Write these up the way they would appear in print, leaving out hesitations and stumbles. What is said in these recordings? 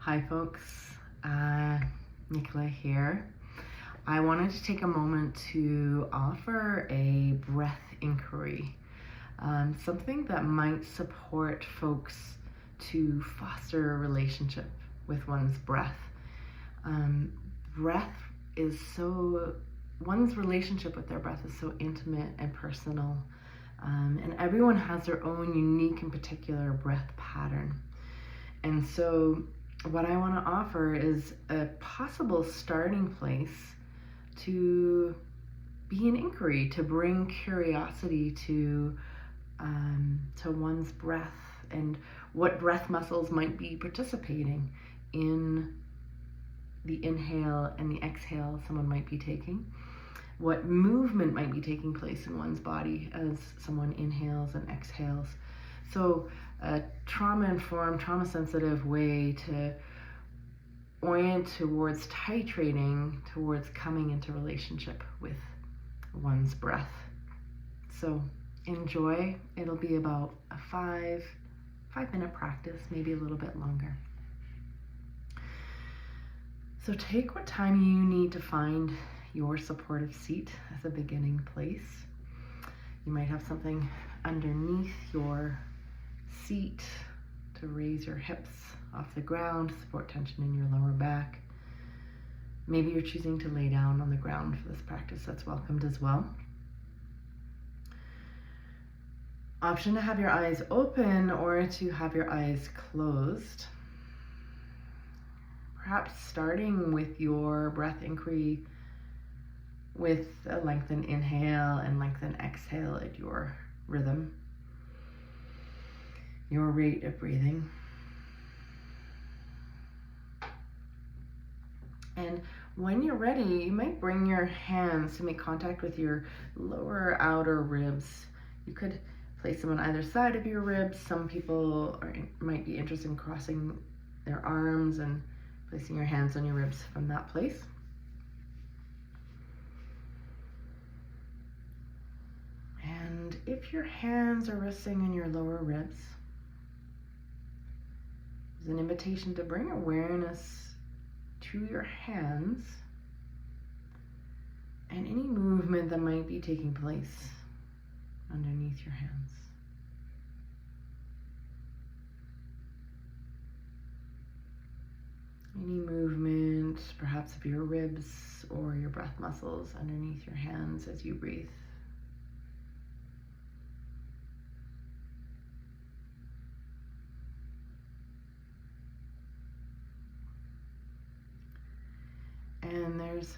Hi folks, Nicola here. I wanted to take a moment to offer a breath inquiry, something that might support folks to foster a relationship with one's breath. Breath is one's relationship with their breath is so intimate and personal, and everyone has their own unique and particular breath pattern. And so what I want to offer is a possible starting place to be an inquiry, to bring curiosity to one's breath and what breath muscles might be participating in the inhale and the exhale someone might be taking, what movement might be taking place in one's body as someone inhales and exhales. So a trauma-informed, trauma-sensitive way to orient towards titrating, towards coming into relationship with one's breath. So enjoy. It'll be about a 5-minute practice, maybe a little bit longer. So take what time you need to find your supportive seat as a beginning place. You might have something underneath your seat to raise your hips off the ground, support tension in your lower back. Maybe you're choosing to lay down on the ground for this practice. That's welcomed as well. Option to have your eyes open or to have your eyes closed. Perhaps starting with your breath inquiry with a lengthened inhale and lengthened exhale at your rhythm, your rate of breathing. And when you're ready, you might bring your hands to make contact with your lower outer ribs. You could place them on either side of your ribs. Some people might be interested in crossing their arms and placing your hands on your ribs from that place. And if your hands are resting on your lower ribs, there's an invitation to bring awareness to your hands and any movement that might be taking place underneath your hands. Any movement, perhaps of your ribs or your breath muscles underneath your hands as you breathe. And there's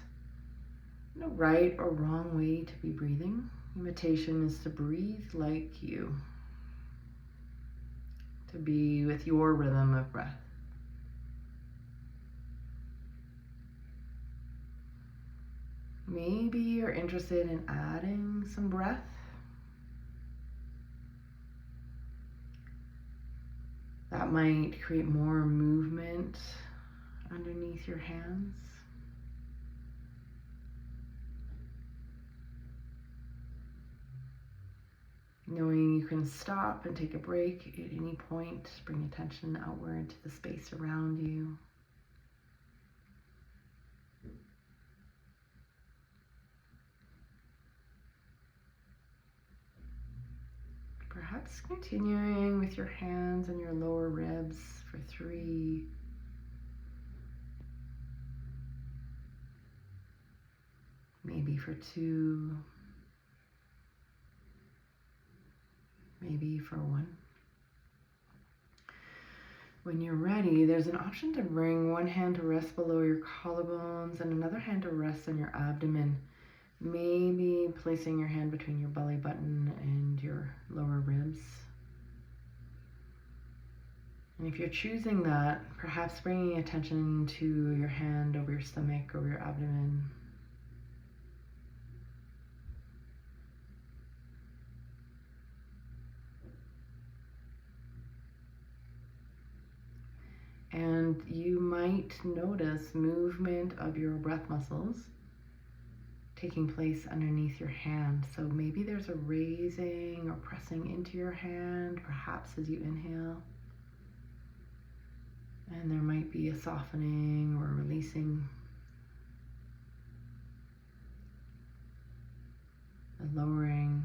no right or wrong way to be breathing. The invitation is to breathe like you, to be with your rhythm of breath. Maybe you're interested in adding some breath. That might create more movement underneath your hands. Knowing you can stop and take a break at any point, bring attention outward to the space around you. Perhaps continuing with your hands and your lower ribs for 3, maybe for 2, maybe for 1. When you're ready, there's an option to bring one hand to rest below your collarbones and another hand to rest on your abdomen. Maybe placing your hand between your belly button and your lower ribs. And if you're choosing that, perhaps bringing attention to your hand over your stomach, over your abdomen. And you might notice movement of your breath muscles taking place underneath your hand. So maybe there's a raising or pressing into your hand, perhaps as you inhale. And there might might be a softening or releasing. A lowering.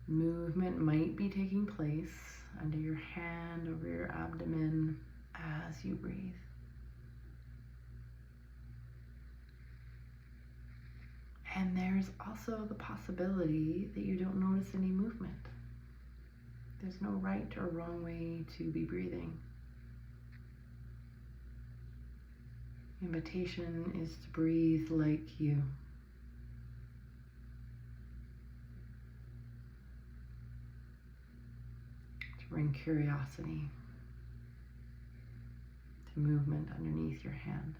Movement might be taking place under your hand, over your abdomen as you breathe. And there's also the possibility that you don't notice any movement. There's no right or wrong way to be breathing. The invitation is to breathe like you. To bring curiosity to movement underneath your hand.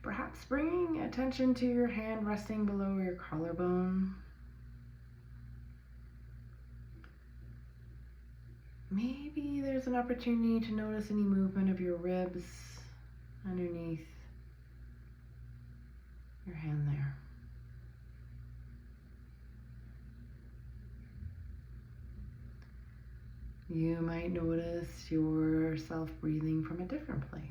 Perhaps bringing attention to your hand resting below your collarbone. Maybe there's an opportunity to notice any movement of your ribs underneath your hand there. You might notice yourself breathing from a different place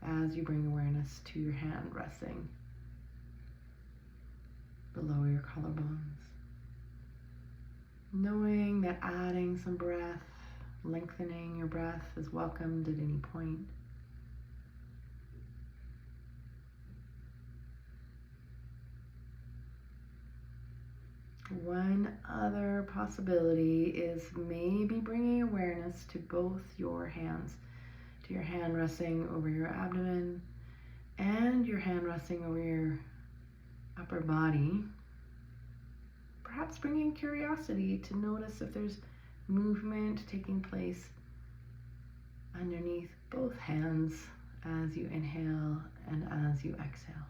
as you bring awareness to your hand resting below your collarbones. Knowing that adding some breath, lengthening your breath is welcomed at any point. One other possibility is maybe bringing awareness to both your hands, to your hand resting over your abdomen and your hand resting over your upper body. Perhaps bringing curiosity to notice if there's movement taking place underneath both hands as you inhale and as you exhale.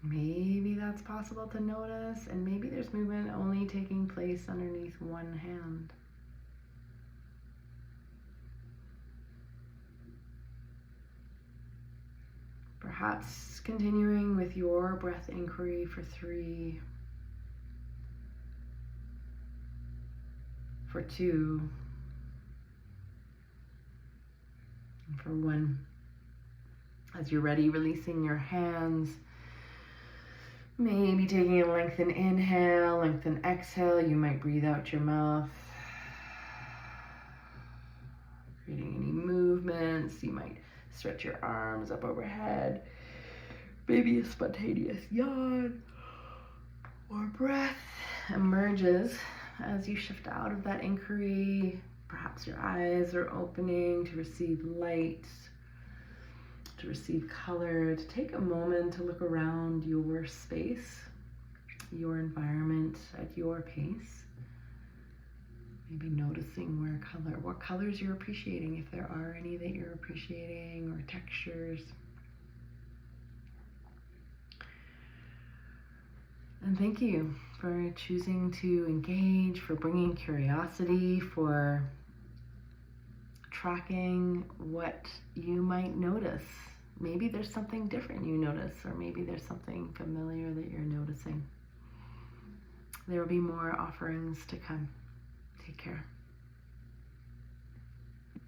Maybe that's possible to notice, and maybe there's movement only taking place underneath one hand. Perhaps continuing with your breath inquiry for 3, for 2, and for 1. As you're ready, releasing your hands. Maybe taking a lengthened inhale, lengthened exhale. You might breathe out your mouth, creating any movements. You might stretch your arms up overhead. Maybe a spontaneous yawn or breath emerges as you shift out of that inquiry. Perhaps your eyes are opening to receive light, to receive color, to take a moment to look around your space, your environment at your pace. Maybe noticing what colors you're appreciating, if there are any that you're appreciating, or textures. And thank you for choosing to engage, for bringing curiosity, for tracking what you might notice. Maybe there's something different you notice, or maybe there's something familiar that you're noticing. There will be more offerings to come. Take care.